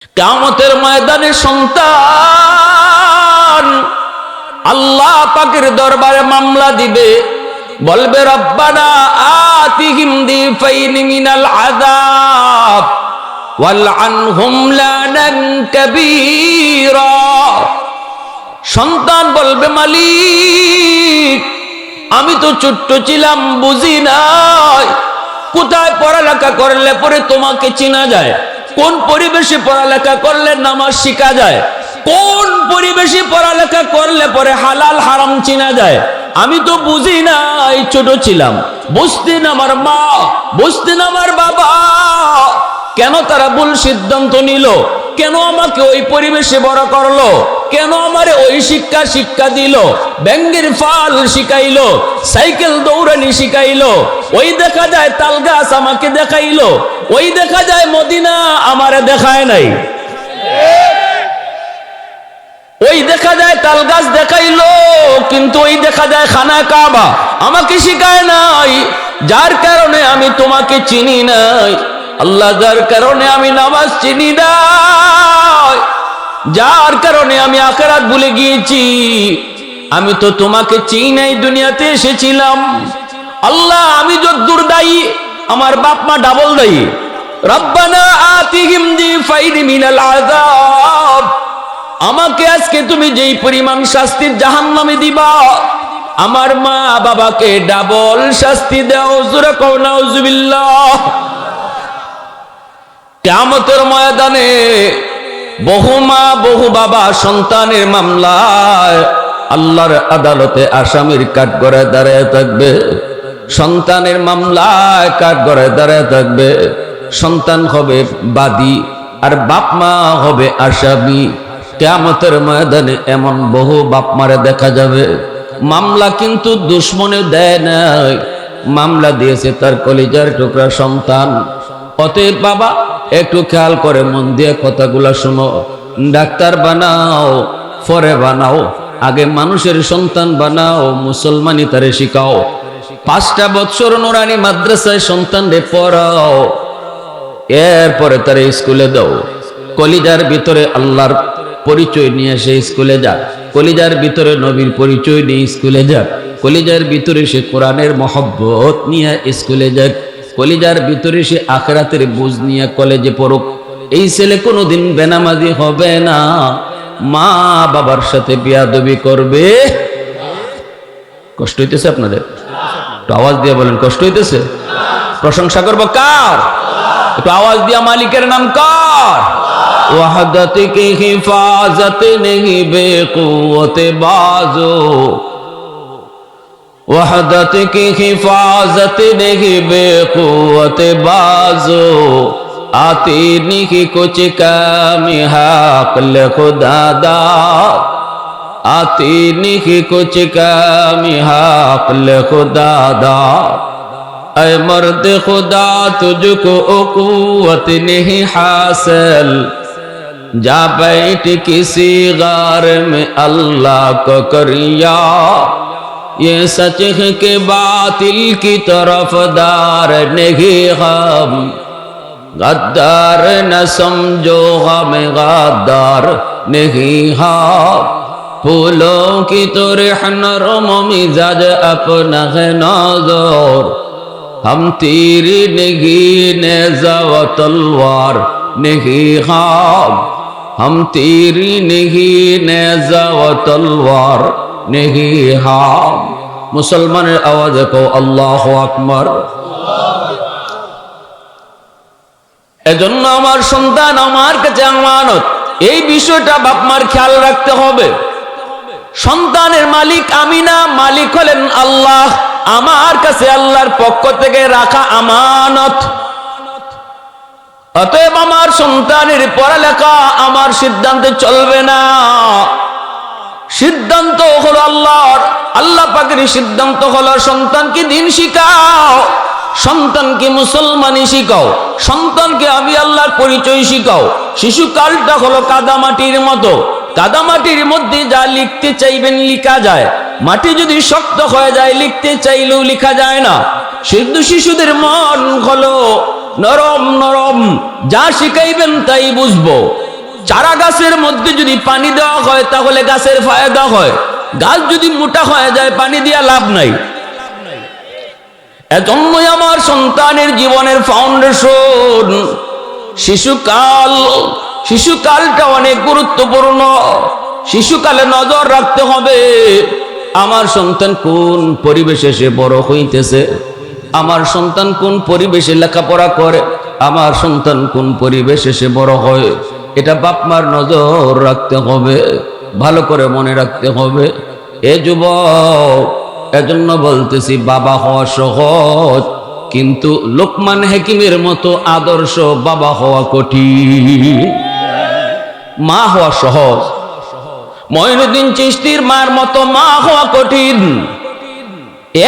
কিয়ামতের ময়দানে সন্তান আল্লাহ পাকের দরবারে মামলা দিবে, বলবে রব্বানা আতিহিম দিফাইনি মিনাল আযাব ওয়ালআনহুম লানান কাবীরা। সন্তান বলবে মালিক, আমি তো ছোট্ট ছিলাম, বুঝি নাই কোথায় পড়ালেখা করলে পরে তোমাকে চেনা যায়, কোন পরিবেশে পড়ালেখা করলে নামাজ শিখা যায়, কোন পরিবেশে পড়ালেখা করলে পরে হালাল হারাম চেনা যায়। আমি তো বুঝি নাই, ছোট ছিলাম, বুঝতেন আমার মা, বুঝতেন আমার বাবা, কেন তারা ভুল সিদ্ধান্ত নিল, কেন আমাকে ওই পরিবেশে বড় করলো, কেন আমারে ওই শিক্ষা দিল, ব্যাঙ্গের ফাল শিখাইলো, সাইকেল দৌড়ানি শিখাইলো, ওই দেখা যায় তাল গাছ আমাকে দেখাইলো, ওই দেখা যায় মদিনা আমারে দেখায় নাই, ওই দেখা যায় তাল গাছ দেখাইলো, কিন্তু ওই দেখা যায় খানা কাবা আমাকে শিখায় নাই। যার কারণে আমি তোমাকে চিনি নাই আল্লাহ, যার কারণে আমি নামাজ চিনি নাই, যার কারণে আমি আখিরাত ভুলে গিয়েছি। আমি তো তোমাকে চিনি নাই, দুনিয়াতে এসেছিলাম। আল্লাহ আমি যদ্দুর দায়ী, আমার বাপ মা ডাবল দায়ী। রব্বানা আতিহিম দিফাইনি মিনাল আযাব, আমাকে আজকে তুমি যেই পরিমাণ শাস্তির জাহান্নামে দিবা, আমার মা বাবাকে ডাবল শাস্তি দাও। জোরে কও নাউজুবিল্লাহ। কিয়ামতের ময়দানে বহু মা বহু বাবা সন্তানের মামলায় আল্লাহর আদালতে আসামির কাঠগড়ায় দাঁড়ায় থাকবে, সন্তানের মামলায় কাঠগড়ায় দাঁড়ায় থাকবে। সন্তান হবে বাদী আর বাপ মা হবে আসামি। কিয়ামতের ময়দানে এমন বহু বাপ মারে দেখা যাবে, মামলা কিন্তু দুশ্মনে দেয় নাই, মামলা দিয়েছে তার কলিজার টুকরা সন্তান। অতএব বাবা একটু খেয়াল করে মন দিয়ে কথাগুলা শোনো। ডাক্তার বানাও পরে বানাও, আগে মানুষের সন্তান বানাও, মুসলমানি তারে শিখাও। 5টা বছর নুরানি মাদ্রাসায় সন্তানরে পড়াও, এরপরে তারে স্কুলে দাও। কলিজার ভিতরে আল্লাহর পরিচয় নিয়ে সে স্কুলে যাক, কলিজার ভিতরে নবীর পরিচয় নিয়ে স্কুলে যাক, কলিজার ভিতরে সে কোরআনের মহব্বত নিয়ে স্কুলে যাক, কলিজার ভিতরে সে আখিরাতের বুঝ নিয়ে কলেজে পড়ুক। এই ছেলে কোনোদিন বেনামাজি হবে না, মা বাবার সাথে বেয়াদবি করবে। কষ্ট হইতেছে আপনাদের? একটু আওয়াজ দিয়ে বলেন, কষ্ট হইতেছে? প্রশংসা করবো কার? একটু আওয়াজ দিয়া মালিকের নাম কার? वहदत की हिफाजत नहीं बेक़ुव्वत बाजो, वहदत की हिफाजत नहीं बेक़ुव्वत बाजो, आती नहीं कुछ कमी हक़ खुदा दा, आती नहीं कुछ कमी हक़ खुदा दा। ऐ मर्द खुदा तुझको उक़ुव्वत नहीं हासिल, जा बैठ किसी गार में अल्लाह को करिया, ये सच है कि बातिल की तरफदार नहीं हम, गद्दार न समझो हम गद्दार नहीं हम, फूलों की तरह नरम मिजाज अपना है नज़र, हम तीर नहीं नेज़ा व तलवार नहीं हम, हम तीर नहीं नेज़ा व तलवार नहीं हम। मुसलमाনের আওয়াজে কও আল্লাহু আকবার। এজন্য আমার সন্তান আমার কাছে আমানত, এই বিষয়টা বাপ মার খেয়াল রাখতে হবে। সন্তানের মালিক আমি না, মালিক হলেন আল্লাহ। আমার কাছে আল্লাহর পক্ষ থেকে রাখা আমানত। অতএব আমার সন্তানের পড়ালেখা আমার সিদ্ধান্তে চলবে না, সিদ্ধান্ত হলো আল্লাহর। আল্লাহ পাকের সিদ্ধান্ত হলো সন্তানকে দিন শিখাও, সন্তানকে মুসলমানি শিখাও, সন্তানকে আমি আল্লাহর পরিচয় শিখাও। শিশুকালটা হলো কাদামাটির মতো, কাদামাটির মধ্যে যা লিখতে চাইবেন লিখা যায়, মাটি যদি শক্ত হয়ে যায় লিখতে চাইলেও লিখা যায় না। শিশুদের মন হলো নরম নরম, যা শিখাইবেন তাই বুঝবো। চারা গাছের মধ্যে যদি পানি দেওয়া হয় তাহলে গাছের ফায়দা হয়, গাছ যদি মোটা হয়ে যায় পানি দিয়া লাভ নাই। এজন্যই আমার সন্তানের জীবনের ফাউন্ডেশন শিশুকালটা অনেক গুরুত্বপূর্ণ। শিশুকালে নজর রাখতে হবে আমার সন্তান কোন পরিবেশে সে বড় হইতেছে, আমার সন্তান কোন পরিবেশে লেখাপড়া করে, আমার সন্তান কোন পরিবেশে সে বড় হয়। এটা বাপ মার নজর রাখতে হবে, ভালো করে মনে রাখতে হবে। এ যুবক, এজন্য বলতেছি বাবা হওয়া সহজ, কিন্তু লোকমান হাকিমের মতো আদর্শ বাবা হওয়া কঠিন। মা হওয়া সহজ, মঈনুদ্দিন চিশতির মার মতো মা হওয়া কঠিন।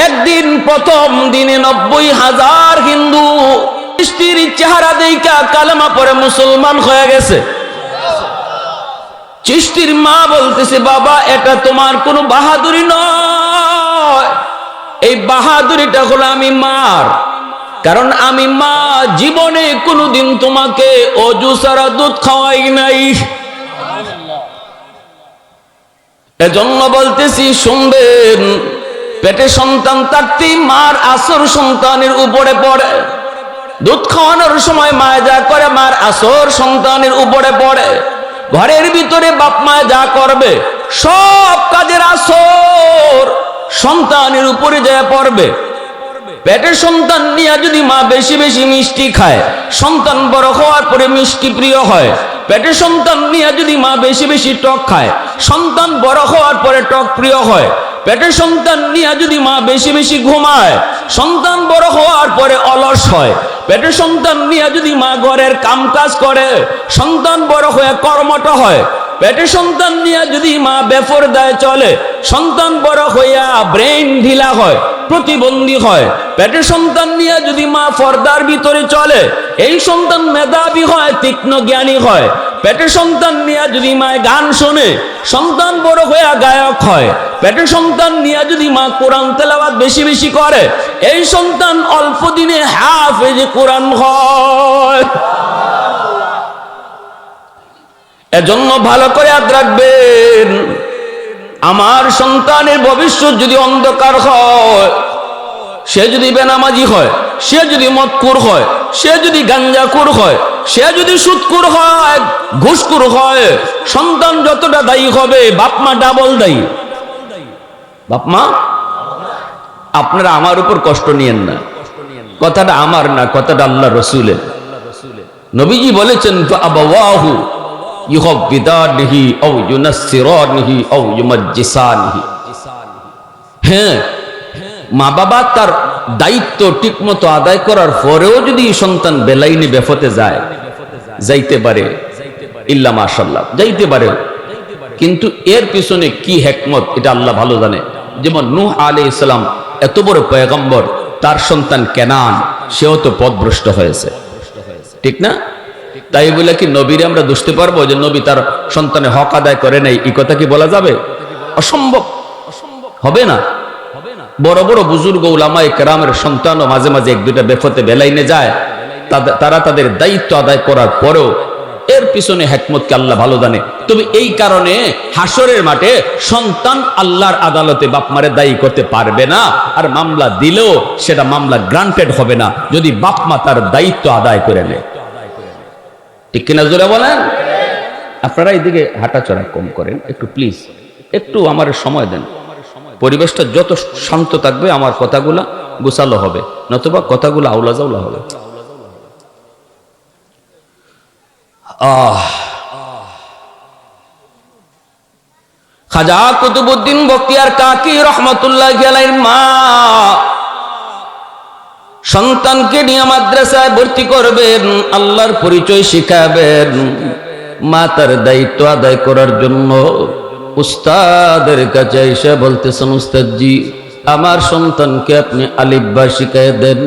একদিন প্রথম দিনে 90,000 হিন্দু চিশতির চেহারা দেইখা কালেমা পড়ে মুসলমান হয়ে গেছে। চিশতির মা বলতেছে, বাবা এটা তোমার কোনো বাহাদুরি নয়, এই বাহাদুরিটা হলো আমি মার, কারণ আমি মা জীবনে কোনোদিন তোমাকে অজু ছাড়া দুধ খাওয়াই নাই। এজন্য বলতেছি শুনবেন, পেটে সন্তান থাকতেই মার আসর সন্তানের উপরে পড়ে। দুধ খাওয়ানোর সময় মা যা করে মার আসর সন্তানের উপরে পড়ে। ঘরের ভিতরে বাপ মা যা করবে সব কাজের আসর সন্তানের উপরে যা পড়বে। পেটের সন্তান নিয়ে যদি মা বেশি বেশি মিষ্টি খায়, সন্তান বড় হওয়ার পরে মিষ্টি প্রিয় হয়। পেটের সন্তান নিয়ে যদি মা বেশি বেশি টক খায়, সন্তান বড় হওয়ার পরে টক প্রিয় হয়। পেটের সন্তান নিয়ে যদি মা বেশি বেশি ঘুমায়, সন্তান বড় হওয়ার পরে অলস হয়। পেটের সন্তান নিয়ে যদি মা ঘরের কাম কাজ করে, সন্তান বড় হয়ে কর্মঠ হয়। পেটের সন্তান নিয়ে যদি মা বেপরদায় চলে, সন্তান বড় হইয়া ব্রেইন ঢিলা হয়, প্রতিবন্ধী হয়। পেটের সন্তান নিয়ে যদি মা পর্দার ভিতরে চলে, এই সন্তান মেধাবী হয়, তীক্ষ্ণ জ্ঞানী হয়। পেটের সন্তান নিয়ে যদি মা গান শোনে, সন্তান বড় হইয়া গায়ক হয়। পেটের সন্তান নিয়ে যদি মা কোরআন তেলাওয়াত বেশি বেশি করে, এই সন্তান অল্প দিনে হাফেজ কোরআন হয়। এজন্য ভালো করে ইয়াদ রাখবেন, আমার সন্তানের ভবিষ্যৎ যদি অন্ধকার হয়, সে যদি বেনামাজি হয়, সে যদি মদখোর হয়, সে যদি গাঞ্জাখোর হয়, সে যদি সুদখোর হয়, ঘুষখোর হয়, সন্তান যতটা দায়ী হবে বাপ মা ডাবল দায়ী। বাপ মা, আপনারা আমার উপর কষ্ট নিয়েন না, কথাটা আমার না, কথাটা আল্লাহ রসুলের। নবীজি বলেছেন, ফাআবাওয়াহু ইউহাব্বিদানিহি আও ইউনাসসিরানিহি আও ইউমাজ্জিসানিহি। হ্যাঁ, মা বাবা তার দায়িত্ব ঠিকমতো আদায় করার পরেও যদি সন্তান বেলাইনে বেফতে যায়, যাইতে পারে, ইল্লা মাশাআল্লাহ যাইতে পারে, কিন্তু এর পিছনে কি হিকমত এটা আল্লাহ ভালো জানে। যেমন নূহ আলাইহিস সালাম এত বড় পয়গম্বর, তার সন্তান কেনান সেও তো পথভ্রষ্ট হয়েছে, ঠিক না? তাই বলে কি নবীরে আমরা বুঝতে পারবো যে নবী তার সন্তানের হক আদায় করে নাই? এই কথা কি বলা যাবে? অসম্ভব, হবে না। বড় বড় বুজুর্গ উলামায়ে কেরামের সন্তানও মাঝে মাঝে এক দুইটা বেফতে বেলাইনে যায়, তারা তাদের দায়িত্ব আদায় করার পরেও এর পিছনে হিকমতকে আল্লাহ ভালো জানে। তবে এই কারণে হাসরের মাঠে সন্তান আল্লাহর আদালতে বাপ মারে দায়ী করতে পারবে না, আর মামলা দিলেও সেটা মামলা গ্রান্টেড হবে না যদি বাপ মা তার দায়িত্ব আদায় করে নেয়। ঠিক কিনা জোরে বলেন? আপনারা এইদিকে হাঁটাচড়া কম করেন একটু, প্লিজ একটু আমার সময় দেন। পরিবেশটা যত শান্ত থাকবে আমার কথাগুলা গোছালো হবে, নতুবা কথাগুলো আউলা জাউলা হবে। খাজা কুতুবউদ্দিন বখতিয়ার কাকি রহমতুল্লাহি আলাইহির মা সন্তানকে নিয়ে মাদ্রাসায় ভর্তি করবেন, আল্লাহর পরিচয় শিখাবেন। মা তার দায়িত্ব আদায় করার জন্য উস্তাদের কাছে এসে বলতেছেন, উস্তাদজি আমার সন্তানকে আপনি আলিফ বা শিখায় দেন।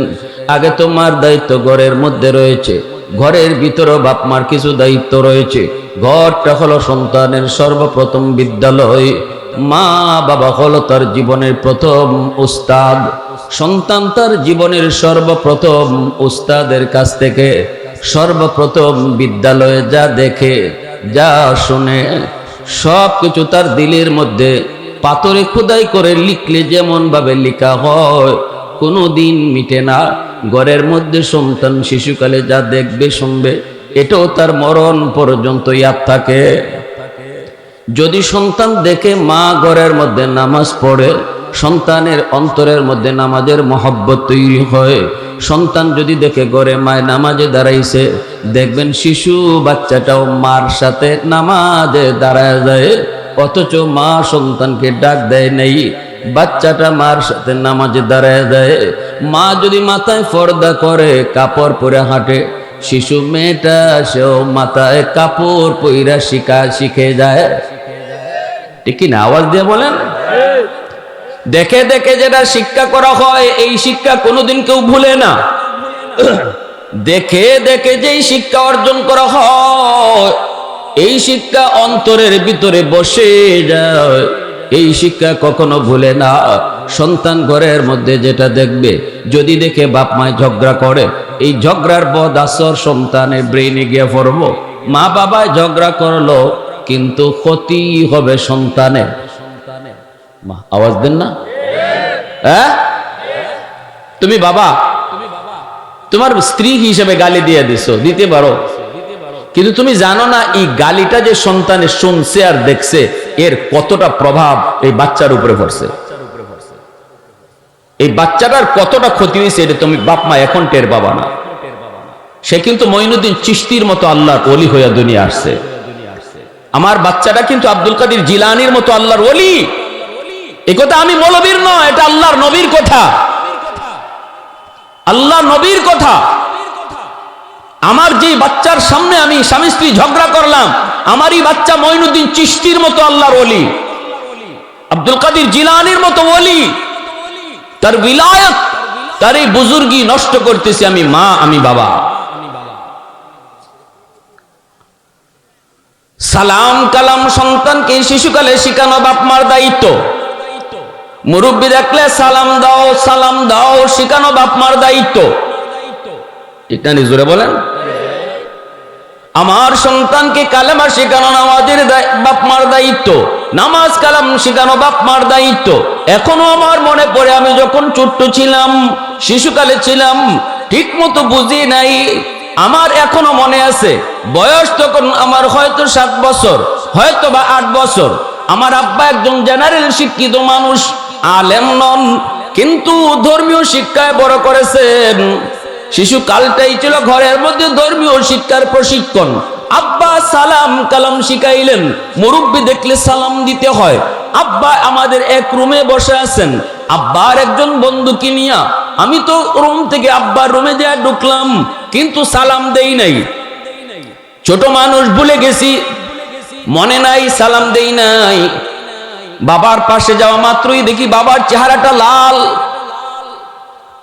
আগে তো মার দায়িত্ব ঘরের মধ্যে রয়েছে, ঘরের ভিতরে বাপ মার কিছু দায়িত্ব রয়েছে। ঘরটা হলো সন্তানের সর্বপ্রথম বিদ্যালয়, মা বাবা হলো তার জীবনের প্রথম উস্তাদ। সন্তান তার জীবনের সর্বপ্রথম উস্তাদের কাছ থেকে সর্বপ্রথম বিদ্যালয়ে যা দেখে, যা শুনে সব কিছু তার দিলের মধ্যে পাথরে খোদাই করে লিখলে যেমন ভাবে লেখা হয় কোনো দিন মিটে না। ঘরের মধ্যে সন্তান শিশুকালে যা দেখবে শুনবে এটাও তার মরণ পর্যন্ত ইয়াদ থাকে। যদি সন্তান দেখে মা ঘরের মধ্যে নামাজ পড়ে, সন্তানের অন্তরের মধ্যে নামাজের মহব্বত তৈরি হয়। সন্তান যদি দেখে ঘরে মায় নামাজে দাঁড়াইছে, দেখবেন শিশু বাচ্চাটাও মার সাথে নামাজে দাঁড়ায় যায়, অথচ মা সন্তানকে ডাক দেয় নেই। বাচ্চাটা মার সাথে নামাজে দাঁড়ায় যায়। মা যদি মাথায় পর্দা করে, কাপড় পরে হাঁটে, শিশু মেয়েটা সেও মাথায় কাপড় পইরা শিখে যায়। ঠিক কিনা? আওয়াজ দিয়ে বলেন। দেখে দেখে যেটা শিক্ষা করা হয় এই শিক্ষা কোনোদিন কেউ ভুলে না। দেখে দেখে যেই শিক্ষা অর্জন করা হয় এই শিক্ষা অন্তরের ভিতরে বসে যায়, এই শিক্ষা কখনো ভুলে না। সন্তান ঘরের মধ্যে যেটা দেখবে, যদি দেখে বাপ মায় ঝগড়া করে, এই ঝগড়ার বদ আসর সন্তানের ব্রেইনে গিয়ে পড়ব। মা বাবায় ঝগড়া করলো কিন্তু ক্ষতি হবে সন্তানের। মা আওয়াজ দেন না। হ্যাঁ, তুমি বাবা তোমার স্ত্রী হিসেবে গালি দিয়ে দিছো, দিতে পারো, কিন্তু তুমি জানো না এই গালিটা যে সন্তানের শুনছে আর দেখছে এর কতটা প্রভাব এই বাচ্চার উপরে পড়ছে, এই বাচ্চাটার কতটা ক্ষতি হয়েছে এটা তুমি বাপ মা এখন টের পাবা না। সে কিন্তু মঈনুদ্দিন চিশতির মতো আল্লাহর ওলি হইয়া দুনিয়া আসছে। আমার বাচ্চাটা কিন্তু আব্দুল কাদের জিলানির মতো আল্লাহর ওলি। এই কথা আমি মৌলবীর নয়, এটা আল্লাহর নবীর কথা, আল্লাহ নবীর কথা। আমার যে বাচ্চার সামনে আমি স্বামী স্ত্রী ঝগড়া করলাম, আমারই বাচ্চা মঈনুদ্দিন চিশতির মতো আল্লাহর ওলি, আব্দুল কাদের জিলানির মতো ওলি। তার বিলায়ত, তার এই বুজুর্গি নষ্ট করতেছি আমি মা, আমি বাবা। সালাম কালাম সন্তানকে শিশুকালে শিখানো বাপ মার দায়িত্ব। মুরব্বী দেখলে সালাম দাও শিখানো বাপ মার দায়িত্ব। এটা নিজরে বলেন। আমার সন্তানকে কালেমা শেখানো নামাজের বাপ মার দায়িত্ব, নামাজ কালাম শেখানো বাপ মার দায়িত্ব। এখনো আমার মনে পড়ে আমি যখন ছোট্ট ছিলাম, শিশুকালে ছিলাম, ঠিক মতো বুঝি নাই। আমার এখনো মনে আছে, বয়স তখন আমার হয়তো 7 বছর, হয়তো বা 8 বছর। আমার আব্বা একজন জেনারেল শিক্ষিত মানুষ, আলেম নন, কিন্তু ধর্মীয় শিক্ষায় বড় করেছেন। শিশু কালটাই ছিল ঘরের মধ্যে ধর্মীয় শিক্ষার প্রশিক্ষণ। আব্বা সালাম কালাম শিখাইলেন, মুরব্বী দেখলে সালাম দিতে হয়। আব্বা আমাদের এক রুমে বসে আছেন, আব্বার একজন বন্ধুকে নিয়া আমি তো রুম থেকে আব্বার রুমে যা ঢুকলাম, কিন্তু সালাম দেই নাই। ছোট মানুষ ভুলে গেছি, মনে নাই, সালাম দেই নাই। বাবার পাশে যাওয়া মাত্রই দেখি বাবার চেহারাটা লাল।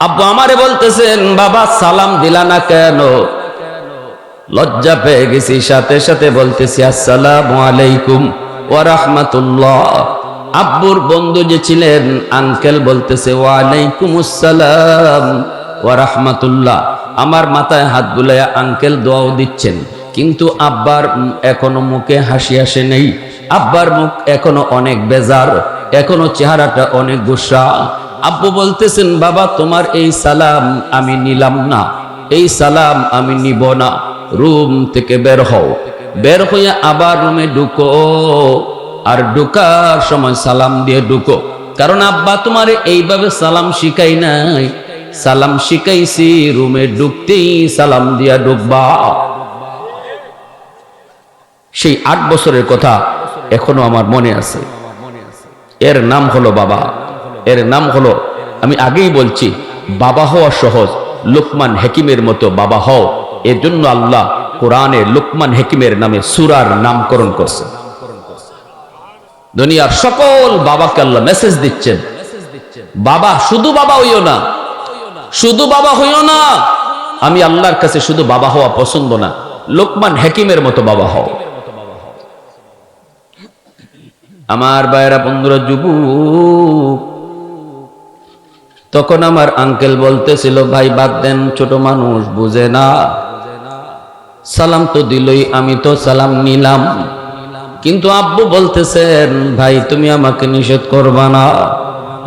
আব্বু আমারে বলতেছেন, বাবা সালাম দিলা না কেন? লজ্জা পেয়ে গেছি, সাথে সাথে বলতেছি আসসালামু আলাইকুম ওয়া রাহমাতুল্লাহ। আব্বুর বন্ধু যে ছিলেন আঙ্কেল বলতেছে ওয়া আলাইকুমুস সালাম ওয়া রাহমাতুল্লাহ। আমার মাথায় হাত বুলাইয়া আঙ্কেল দোয়াও দিচ্ছেন, কিন্তু আব্বার এখনো মুখে হাসি আসে নেই। আব্বার মুখ এখনো অনেক বেজার, এখনো চেহারাটা অনেক গুসা। আব্বু বলতেছেন, বাবা তোমার এই সালাম আমি নিলাম না, এই সালাম আমি নিব না। রুম থেকে বের হও, বের হইয়া আবার রুমে ঢুকো, আর ঢুকার সময় সালাম দিয়ে ঢুকো। কারণ আব্বা তোমার এইভাবে সালাম শিখাই নাই, সালাম শিখাইছি রুমে ঢুকতেই সালাম দিয়া ঢুকবা। সেই 8 বছরের কথা এখনো আমার মনে আছে। এর নাম হলো বাবা, এর নাম হলো, আমি আগেই বলছি, বাবা হওয়া সহজ, লোকমান হাকিমের মতো বাবা হও। এর জন্য আল্লাহ কোরআনে লোকমান হাকিমের নামে সূরার নামকরণ করছে। দুনিয়ার সকল বাবাকে আল্লাহ মেসেজ দিচ্ছেন, বাবা শুধু বাবা হইও না, শুধু বাবা হইও না। আমি আল্লাহর কাছে শুধু বাবা হওয়া পছন্দ না, লোকমান হাকিমের মতো বাবা হও। আমার ভাইরা বন্ধুরা, যুবক, তখন আমার আঙ্কেল বলতেছিল, ভাই বাদ দেন, ছোট মানুষ বুঝে না। সালাম তো দিলই, আমি তো সালাম নিলাম, কিন্তু আব্বু বলতেছেন ভাই তুমি আমাকে নিষেধ করবা না।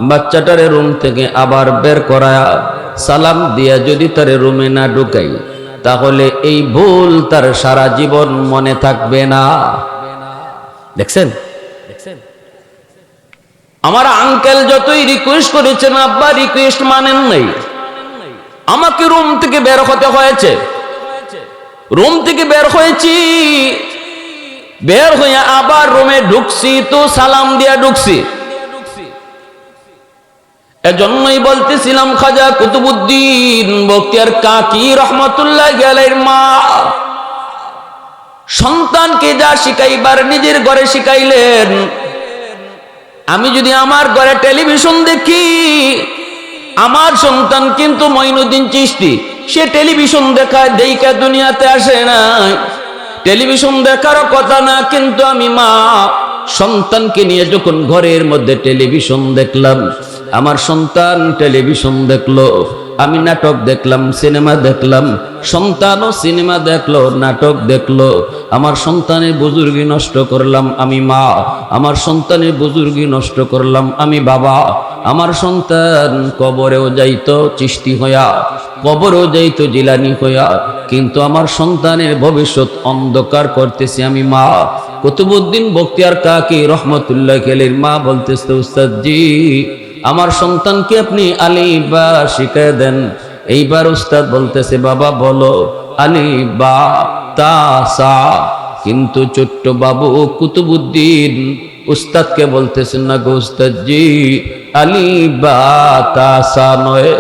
বাচ্চাটারে রুম থেকে আবার বের করায়া সালাম দিয়া যদি তারে রুমে না ঢুকাই, তাহলে এই ভুল তার সারা জীবন মনে থাকবে না। দেখছেন, আমার আঙ্কেল যতই রিকোয়েস্ট করেছেন আব্বা রিকোয়েস্ট মানেন নাই। আমাকে রুম থেকে বের হতে হয়েছে, রুম থেকে বের হয়েছি, বের হয়ে আবার রুমে ঢুকছি তো সালাম দিয়া ঢুকছি। এজন্যই বলতেছিলাম খাজা কুতুবউদ্দিন বখতিয়ার কাকি রহমতুল্লাহ আলাইহির মা সন্তানকে যা শিখাইবার নিজের ঘরে শিখাইলেন। আমি যদি আমার ঘরে টেলিভিশন দেখি, আমার সন্তান কিন্তু মঈনুদ্দিন চিশতি, সে টেলিভিশন দেখা দুনিয়াতে আসে নাই, টেলিভিশন দেখারও কথা না, কিন্তু আমি মা সন্তানকে নিয়ে যখন ঘরের মধ্যে টেলিভিশন দেখলাম, আমার সন্তান টেলিভিশন দেখলো, আমি নাটক দেখলাম, সিনেমা দেখলাম, সন্তানও সিনেমা দেখলো, নাটক দেখলো, আমার সন্তানের বুজুর্গি নষ্ট করলাম আমি মা, আমার সন্তানের বুজুর্গি নষ্ট করলাম আমি বাবা। আমার সন্তান কবরেও যাইতো চিশতি হইয়া, কবরেও যাইতো জিলানি হইয়া, কিন্তু আমার সন্তানের ভবিষ্যৎ অন্ধকার করতেছি আমি মা। কুতুবউদ্দিন বখতিয়ার কাকি রহমতুল্লাহ আলাইহির মা বলতেছে উস্তাদ জি আমার সন্তানকে আপনি আলিফ বা শিখিয়ে দেন। এইবার উস্তাদ বলতেছে বাবা বলো আলিফ বা তা সা, কিন্তু ছোট্ট বাবু কুতুবউদ্দিন উস্তাদকে বলতেছেন না গো উস্তাদ জি আলিফ বা তা সা নয়,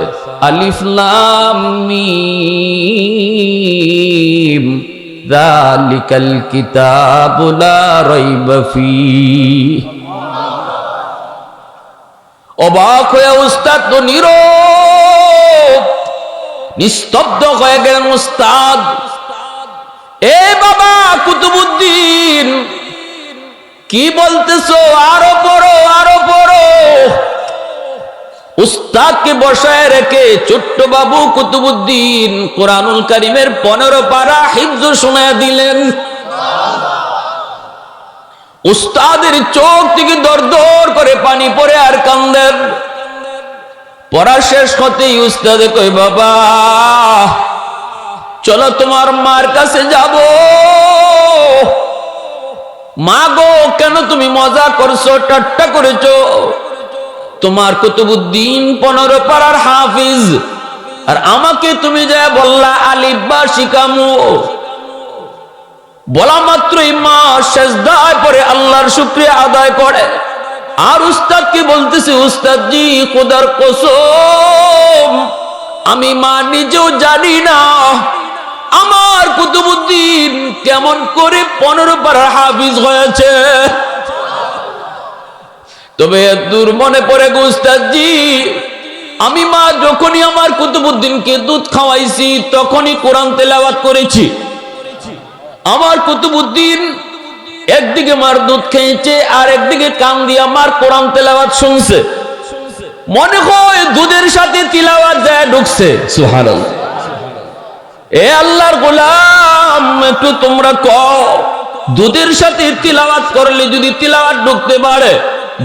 আলিফ লাম মিম যালিকাল কিতাবু লা রাইবা ফীহ। অবাক হয়ে উস্তাদ তো নীরব, নিস্তব্ধ হয়ে গেলেন উস্তাদ। এ বাবা কুতুবউদ্দিন কি বলতেছো, আরো পড়ো আরো পড়ো। উস্তাদকে বসায় রেখে ছোট্ট বাবু কুতুবউদ্দিন কোরআনুল কারীমের 15 পারা হিফজ শোনায় দিলেন। উস্তাদের চোখ থেকে দর দর করে পানি পড়ে আর কান্দেন। পড়া শেষ হতেই উস্তাদে কই বাবা চলো তোমার মার কাছে যাব। মা গো কেন তুমি মজা করছো, ঠাট্টা করেছো? তোমার কুতুবউদ্দিন 15 পারার হাফিজ, আর আমাকে তুমি যা বললা আলিফ বা শিখামু। বলা মাত্রই মা সেজদায় পড়ে আল্লাহর শুকরিয়া আদায় করে। আর উস্তাদকে বলতেছে উস্তাদ জি খোদার কসম আমি মা নিজেও জানি না আমার কুতুবউদ্দিন কেমন করে 15 পারার হাফিজ হয়েছে। তবে দূর মনে পড়ে গো উস্তাদ জি, আমি মা যখনই আমার কুতুবউদ্দিনকে দুধ খাওয়াইছি তখনই কোরআন তেলাওয়াত করেছি। আমার কুতুবউদ্দিন একদিকে মার দুধ খেয়েছে আর একদিকে কান দিয়ে আমার কোরআন তেলাওয়াত শুনছে। মনে হয় দুধের সাথে তিলাওয়াত যায় ঢুকছে। সুবহানাল্লাহ। এ আল্লাহর গোলাম একটু তোমরা কও, দুধের সাথে তিলাওয়াত করলে যদি তিলাওয়াত ঢুকতে পারে,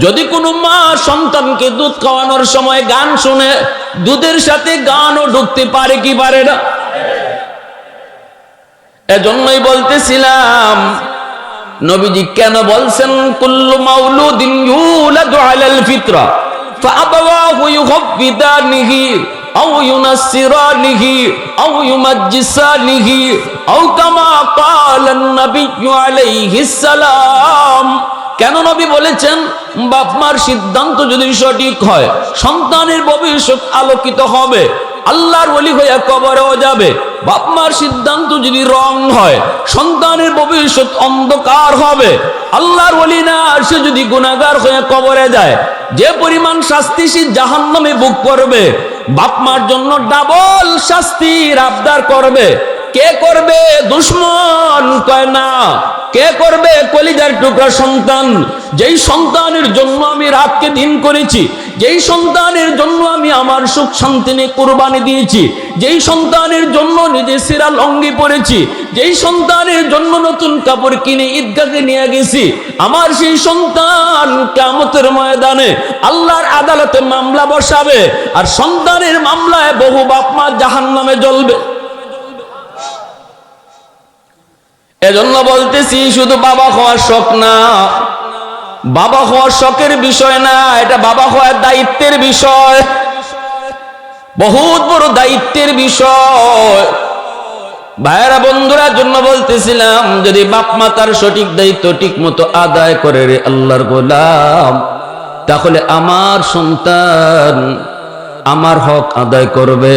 যদি কোনো মা সন্তানকে দুধ খাওয়ানোর সময় গান শুনে, দুধের সাথে গানও ঢুকতে পারে কি পারে না? এজন্যই বলতেছিলাম নবীজি কেন বলছেন কুল্লু মাউলুদিন ইউলাদু আলাল ফিতরা ফাআবাওয়াহু ইউহাব্বিদানিহি আও ইউনাসসিরানিহি আও ইউমাজ্জিসানিহি আও কামা ক্বালান নাবিয়্যু আলাইহিস সালাম। কেন নবী বলেছেন বাপ মার সিদ্ধান্ত যদি সঠিক হয় সন্তানের ভবিষ্যৎ আলোকিত হবে, আল্লাহর ওলি হয়ে কবরেও যাবে। বাপ মার সিদ্ধান্ত যদি রং হয় সন্তানের ভবিষ্যৎ অন্ধকার হবে। আল্লাহর ওলি না সে যদি গুনাহগার হয়ে কবরে যায়, যে পরিমাণ শাস্তি সে জাহান্নামে ভোগ করবে, বাপ মার জন্য ডাবল শাস্তির আবদার করবে। কে করবে? দুশ্মন কয় না। কে করবে? কলিজার টুকরা সন্তান, যেই সন্তানের জন্য আমি রাতকে দিন করেছি, যেই সন্তানের জন্য আমি আমার সুখ শান্তি নিয়ে কুরবানি দিয়েছি, যেই সন্তানের জন্য নিজে সিরা লঙ্গি পরেছি, যেই সন্তানের জন্য নতুন কাপড় কিনে ঈদগাহে নিয়ে গেছি, আমার সেই সন্তান কিয়ামতের ময়দানে আল্লাহর আদালতে মামলা বসাবে, আর সন্তানের মামলায় বহু বাপ মা জাহান্নামে জ্বলবে। এজন্য বলতেছি, শুধু বাবা হওয়ার শখ না, বাবা হওয়ার শখের বিষয় না, এটা বাবা হওয়ার দায়িত্বের বিষয়, বহুত বড় দায়িত্বের বিষয়। ভাইরা বন্ধুরা, জন্য বলতেছিলাম, যদি বাপ মা তার সঠিক দায়িত্ব ঠিক মতো আদায় করে রে আল্লাহর গোলাম, তাহলে আমার সন্তান আমার হক আদায় করবে,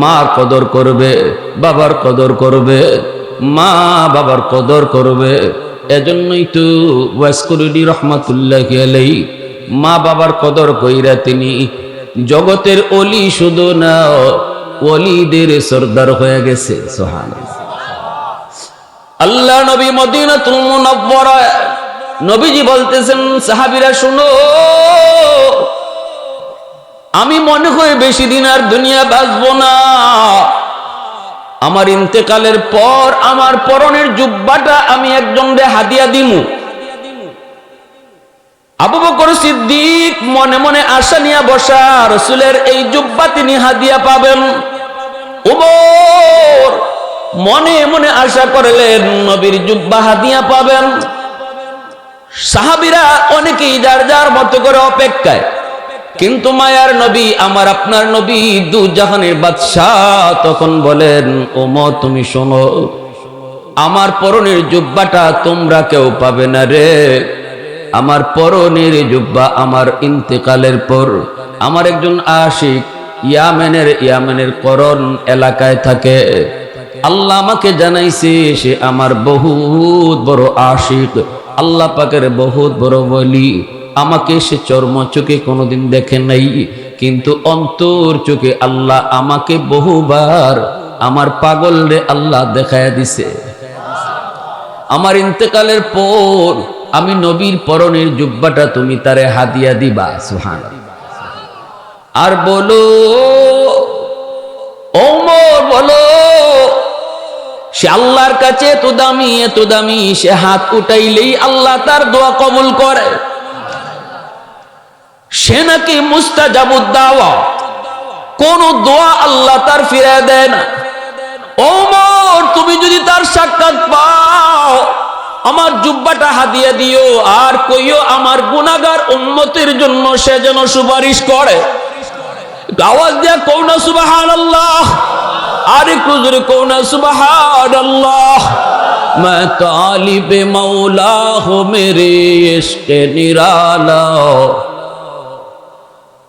মার কদর করবে, বাবার কদর করবে, মা বাবার কদর করবে। এজন্যই তো ওয়াসকরুনি রহমাতুল্লাহি আলাইহি মা বাবার কদর কইরা তিনি জগতের অলি শুধু না, ওলিদের সরদার হয়ে গেছে। সুবহানাল্লাহ। আল্লাহ নবী মদিনাতুল মুনাওয়ারা নবীজি বলতেছেন, সাহাবীরা শুনো, আমি মনে হয় বেশি দিন আর দুনিয়া বাঁচবো না, আমার ইন্তেকালের পর আমার পরনের জুব্বাটা আমি একজনকে হাদিয়া দিমু। আবু বকর সিদ্দিক মনে মনে আশা নিয়ে বসা, রাসূলের এই জুব্বা তিনি হাদিয়া পাবেন। ওমর মনে মনে আশা করলেন নবীর জুব্বা হাদিয়া পাবেন। সাহাবীরা অনেকেই যার যার মতো করে অপেক্ষায়, কিন্তু মায়ার নবী, আমার আপনার নবী, দু জাহানের বাদশাহ তখন বলেন, ওমর তুমি শোনো, আমার পরনের জুব্বাটা তোমরা কেউ পাবে না রে। আমার পরনের জুব্বা আমার ইন্তেকালের পর আমার একজন আশিক ইয়ামেনের করন এলাকায় থাকে, আল্লাহ আমাকে জানাইছে সে আমার বহুত বড় আশিক, আল্লাহ পাকের বহুত বড় ওলি। আমাকে সে চর্ম চোখে কোনোদিন দেখে নাই, কিন্তু অন্তর চোখে আল্লাহ আমাকে বহুবার আমার পাগল রে আল্লাহ দেখায়া দিছে। আমার ইন্তেকালের পর আমি নবীর পরনের জুব্বাটা তুমি তারে হাদিয়া দিবা। সুবহানাল্লাহ। আর বলো ওমর, বলো সে আল্লাহর কাছে এত দামি, সে হাত উঠাইলেই আল্লাহ তার দোয়া কবুল করে, সে নাকি মুস্তাজাবুদ দাওয়া, কোন দোয়া আল্লাহ তার ফিরিয়ে দেয় না। ওমর, তুমি যদি তার সাক্ষাৎ পাও, আমার জুব্বাটা হাদিয়া দিও, আর কইও আমার গুনাহগার উম্মতের জন্য সে যেন সুপারিশ করে। আওয়াজ দিয়া কও না সুবহানাল্লাহ, আর একটু জোরে কও না সুবহানাল্লাহ। मैं तालिब मौला हूँ मेरे इश्क़ निराला,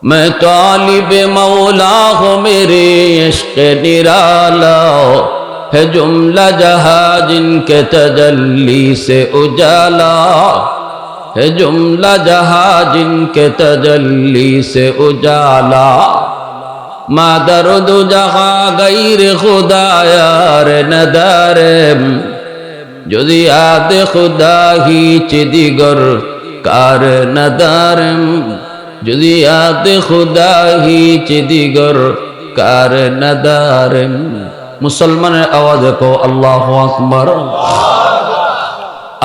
मैं तालिब मौला हूँ मेरे इश्क़ निराला, है जुमला जहाँ जिनके तजल्ली से उजाला, है जुमला जहाँ जिनके तजल्ली से उजाला, मादर दो जहाँ गैर खुदा यार नदारम, যদি আদে খুদা হিচ দিগর কার নদারম, যদি আদে খুদা হিচ দিগর কার নদারম। মুসলমানের আওয়াজে কও আল্লাহু আকবার।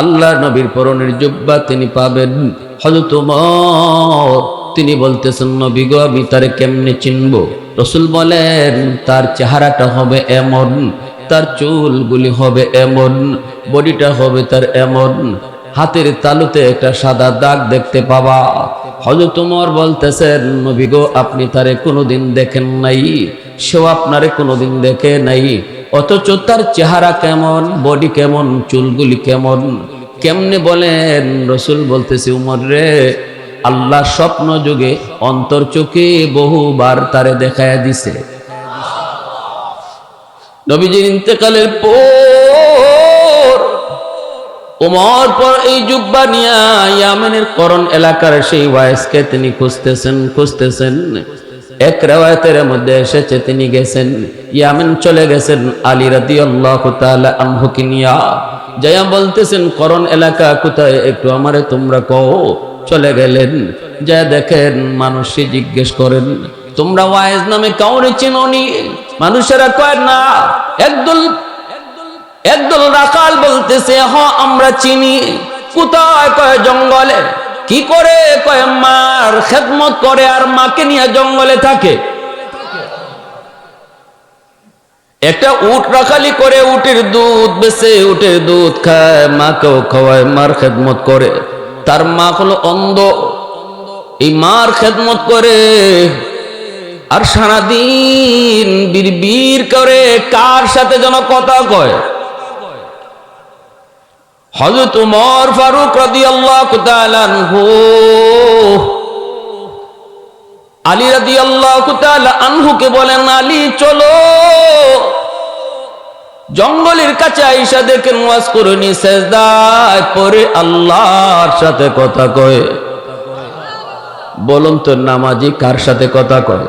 আল্লাহ নবীর পরনের জুব্বা তিনি পাবেন। হযরত ওমর তিনি বলতেছেন, নবী গো আমি তারে কেমনে চিনব? রাসূল বলেন, তার চেহারাটা হবে এমন, তার চুলগুলি হবে এমন, বডিটা হবে তার এমন, হাতের তালুতে একটা সাদা দাগ দেখতে পাবা। হযরত ওমর বলতেছেন, নবী গো আপনি তারে কোনোদিন দেখেন নাই, সেও আপনারে কোনোদিন দেখে নাই, অথচ তার চেহারা কেমন, বডি কেমন, চুলগুলি কেমন, কেমনে বলেন? রাসূল বলতেছে, ওমর রে, আল্লাহ স্বপ্ন যুগে অন্তর চোখে বহুবার তারে দেখায়া দিছে। নবীজির ইন্তেকালের পর ওমর পর এই জুব্বা নিয়া ইয়ামেনের করন এলাকার সেই ওয়াইসকে তিনি খুঁজতেছেন। এক riwayতের মধ্যে এসেছে তিনি গেছেন ইয়ামেন, চলে গেছেন আলী রাদিয়াল্লাহু তাআলা আনহুকে নিয়া, যাইয়া বলতেছেন করন এলাকা কোথায় একটু আমারে তোমরা কও। চলে গেলেন, যা দেখেন মানুষে জিজ্ঞেস করেন, তোমরা ওয়াইজ নামে কাউরে চেননি? মানুষেরা কয় না। একদল রাখাল বলতেছে হ আমরা চিনি। কোথায়? কয় জঙ্গলে। কি করে? কয় মার খেদমত করে আর মাকে নিয়ে জঙ্গলে থাকে। একটা উট রাখালি করে, উটের দুধ বেচে, উটের দুধ খায়, মাকেও খাওয়ায়, মার খেদমত করে। তার মা হলো অন্ধ, এই মার খেদমত করে আর সারাদিন বিড়বিড় করে কার সাথে যেন কথা কয়। হযরত ওমর ফারুক রাদিয়াল্লাহু তাআলা আনহু, আলী রাদিয়াল্লাহু তাআলা আনহুকে বলেন, আলী চলো জঙ্গলের কাছে আইসা দেখেন ওয়াজ করনি সেজদায় পড়ে আল্লাহর সাথে কথা কয়। বলুন তো নামাজি কার সাথে কথা কয়?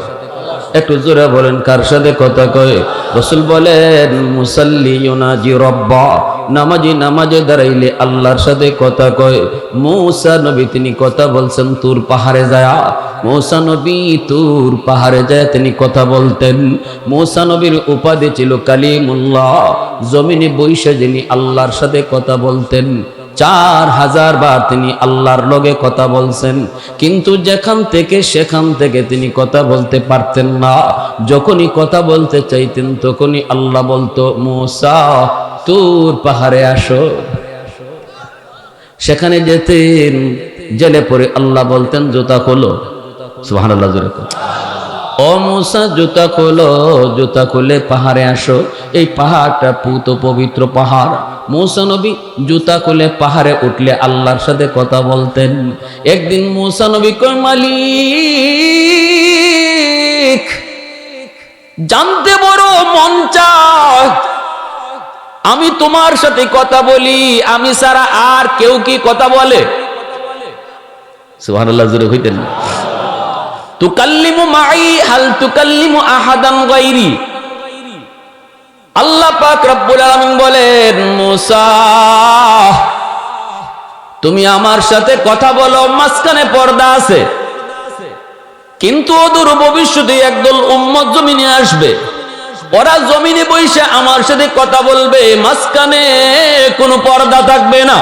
একটু জোরে বলেন, কার সাথে কথা কয়? রাসূল বলেন মুসাল্লি ইউনাজি রব্বা, নামাজি নামাজে দাঁড়াইলে আল্লাহর সাথে কথা কয়। মূসা নবী তিনি কথা বলছেন তুর পাহাড়ে যায়। মূসা নবী তুর পাহাড়ে যায় তিনি কথা বলতেন। মূসা নবীর উপাধি ছিল কালিমুল্লাহ, জমিনে বৈশে যিনি আল্লাহর সাথে কথা বলতেন। 4000 বার তিনি আল্লাহর লগে কথা বলছেন, কিন্তু যেখান থেকে সেখান থেকে তিনি কথা বলতে পারতেন না। যখনই কথা বলতে চাইতেন তখনই আল্লাহ বলতো মূসা তুর পাহাড়ে আসো। সেখানে যেতেন, জেলে পড়ে আল্লাহ বলতেন জুতা খোলো। সুবহানাল্লাহ জোরে বলো। ও মূসা জুতা খোলো, জুতা খুলে পাহাড়ে আসো। এই পাহাড়টা পুত পবিত্র পাহাড়। মূসা নবী জুতা খুলে পাহাড়ে উঠলে আল্লাহর সাথে কথা বলতেন। একদিন মূসা নবী কয় মালিক জানতে বড় মন চায়, আমি তোমার সাথে কথা বলি, আমি ছাড়া আর কেউ কি কথা বলে? সুবহানাল্লাহ জোরে হইতেন না? তুকাল্লিমু মাই হাল তুকাল্লিমু আহাদান গায়রি। আল্লাহ পাক রব্বুল আলামিন বলেন মূসা তুমি আমার সাথে কথা বলো, মাঝখানে পর্দা আছে, কিন্তু অদূর ভবিষ্যতে একদল উম্মত জমিনে আসবে, ওরা জমিনে বসে আমার সাথে কথা বলবে, মাঝখানে কোনো পর্দা থাকবে না।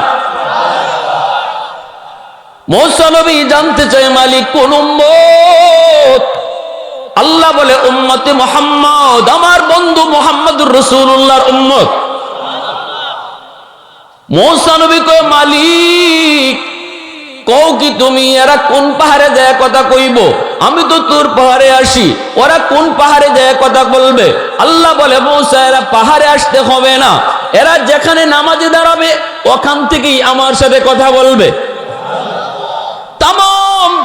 মূসা নবী জানতে চায় মালিক কোন উম্মত? আল্লাহ বলে উম্মতে মুহাম্মদ, আমার বন্ধু মুহাম্মদুর রাসূলুল্লাহর উম্মত। মূসা নবী কয় মালিক কও কি তুমি এরা কোন পাহাড়ে যায় কথা কইব? আমি তো তোর পাহাড়ে আসি, ওরা কোন পাহাড়ে যায় কথা বলবে? আল্লাহ বলে মূসা এরা পাহাড়ে আসতে হবে না, এরা যেখানে নামাজে দাঁড়াবে ওখান থেকেই আমার সাথে কথা বলবে। তাম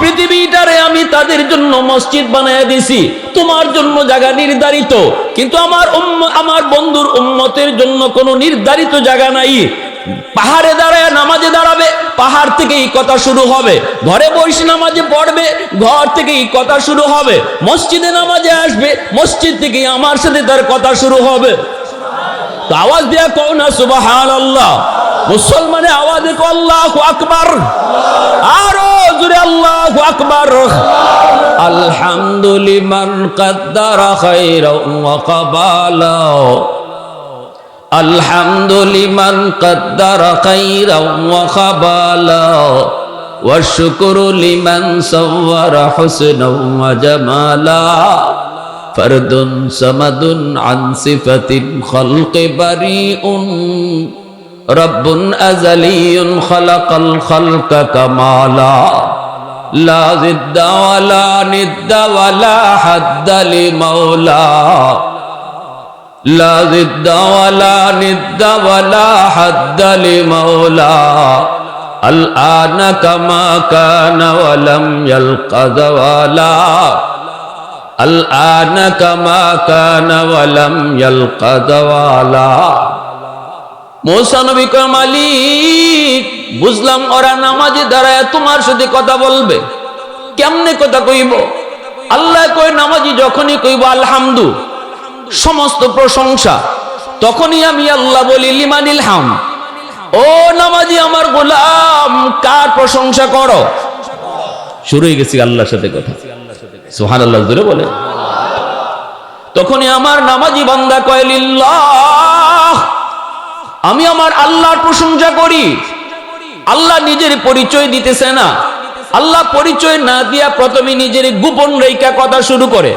পৃথিবীটারে আমি তাদের জন্য মসজিদ বানায় দিছি, তোমার জন্য জায়গা নির্ধারিত, কিন্তু আমার বন্ধুর উম্মতের জন্য কোনো নির্ধারিত জায়গা নাই। পাহাড়ে দাঁড়ায় নামাজে দাঁড়াবে, পাহাড় থেকেই কথা শুরু হবে। ঘরে বসে নামাজে পড়বে, ঘর থেকেই কথা শুরু হবে। মসজিদে নামাজে আসবে, মসজিদ থেকেই আমার সাথে তার কথা শুরু হবে। তো আওয়াজ দিয়া কও না সুবহানাল্লাহ। মুসলমানে আওয়াজে কও আল্লাহু আকবার, আরো জোরে আল্লাহু আকবার। আলহামদুলিমান কাদ্দারা খায়রান ওয়া কাবালা, আলহামদুলিমান কাদ্দারা খায়রান ওয়া কাবালা, ওয়া শুকরু লিমান সাওয়ারা হুসনান ওয়া জামালা, ফারদুন সামাদুন আন সিফাতিল খালকি বারিউন, রব্বুন আযালিয়ুন খালাকাল খালকা কামালা, লা জিদ্দা ওয়ালা নিদ্দা ওয়ালা হাদ্দা লিমাওলা, লা জিদ্দা ওয়ালা নিদ্দা ওয়ালা হাদ্দা লিমাওলা, আল আনা কামা কানা ওয়া লাম ইয়ালকা যাওয়ালা, আল আনা কামা কানা ওয়া লাম ইয়ালকা যাওয়ালা। মূসা নবী কয় মালিক বুঝলাম ওরা নামাজে দাঁড়ায় তোমার সাথে কথা বলবে, কেমনে কথা কইব? আল্লাহ কয় নামাজি যখনই কইব আলহামদু সমস্ত প্রশংসা, তখনই আমি আল্লাহ বলি লিমানিল হাম, ও নামাজি আমার গোলাম কার প্রশংসা করো? শুরু হয়ে গেছি আল্লাহর সাথে কথা। সুবহানাল্লাহ জোরে বলে। তখনই আমার নামাজি বান্দা কয় লিল্লাহ, আমি আমার আল্লাহর প্রশংসা করি। আল্লাহ নিজের পরিচয় দিতেছে না, আল্লাহ পরিচয় না দিয়া প্রথমে নিজের গোপন রেখা কথা শুরু করে।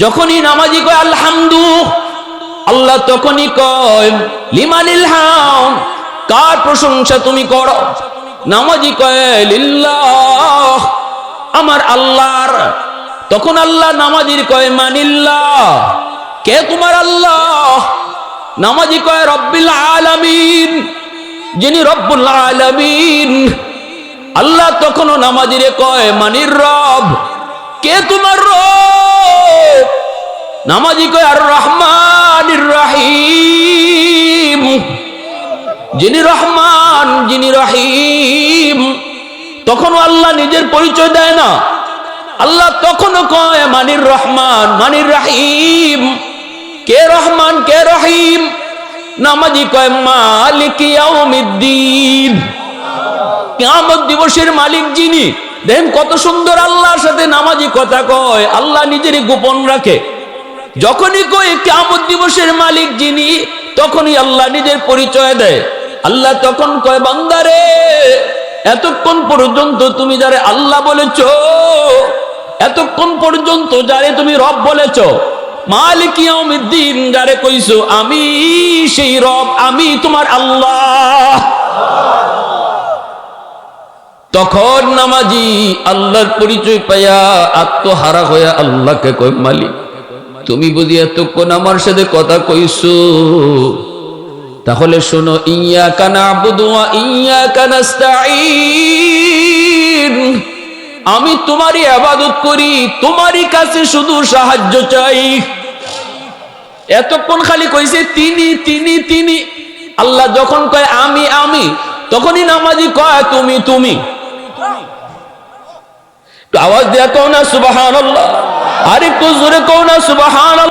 যখনই নামাজি কয় আলহামদু, আল্লাহ তখনই কয় লিমানিল হাম, কার প্রশংসা তুমি করো? নামাজি কয় লিল্লাহ, আমার আল্লাহর। তখন আল্লাহ নামাজির কয় মানিল্লাহ, কে তোমার আল্লাহ? নামাজি কয় রব্বিল আলামিন, যিনি রব্বুল আলামিন। আল্লাহ তখনও নামাজিরে কয় মানির রব, কে তোমার রব? নামাজি কয় আর রহমানির রহিম, যিনি রহমান যিনি রহিম। তখনও আল্লাহ নিজের পরিচয় দেয় না, আল্লাহ তখনও কয় মানির রহমান মানির রহিম, কে রহমান কে রহিম? নামাজি কয় মালিক ইয়াউমিদ্দিন, কিয়ামত দিবসের মালিক যিনি। দেখেন কত সুন্দর আল্লাহর সাথে নামাজি কথা কয়, আল্লাহ নিজের গোপন রাখে। যখনই কয় কিয়ামত দিবসের মালিক যিনি, তখনই আল্লাহ নিজের পরিচয় দেয়। আল্লাহ তখন কয় বান্দারে, এতক্ষণ পর্যন্ত তুমি যারে আল্লাহ বলেছ, এতক্ষণ পর্যন্ত যারে তুমি রব বলেছ, মালিক ইয়াউমিদ্দিন যারে কইছো, আমি সেই রব, আমি তোমার আল্লাহ। তখন নামাজি আল্লাহর পরিচয় পাইয়া আত্মহারা হইয়া আল্লাহকে কয় মালিক, তুমি বুঝি এতক্ষণ আমার সাথে কথা কইছো? তাহলে শোনো, ইয়্যাকা না'বুদু ওয়া ইয়্যাকা নাস্তাঈন, আমি তোমারই ইবাদত করি, তোমারই কাছে শুধু সাহায্য চাই। এতক্ষণ খালি কইছে তিনি তিনি তিনি। আল্লাহ যখন কয় আমি আমি, তখনই নামাজি কয় তুমি তুমি। আওয়াজ দিয়া কও না সুবহানাল্লাহ, আরেকটু জোরে কও না সুবহানাল্লাহ।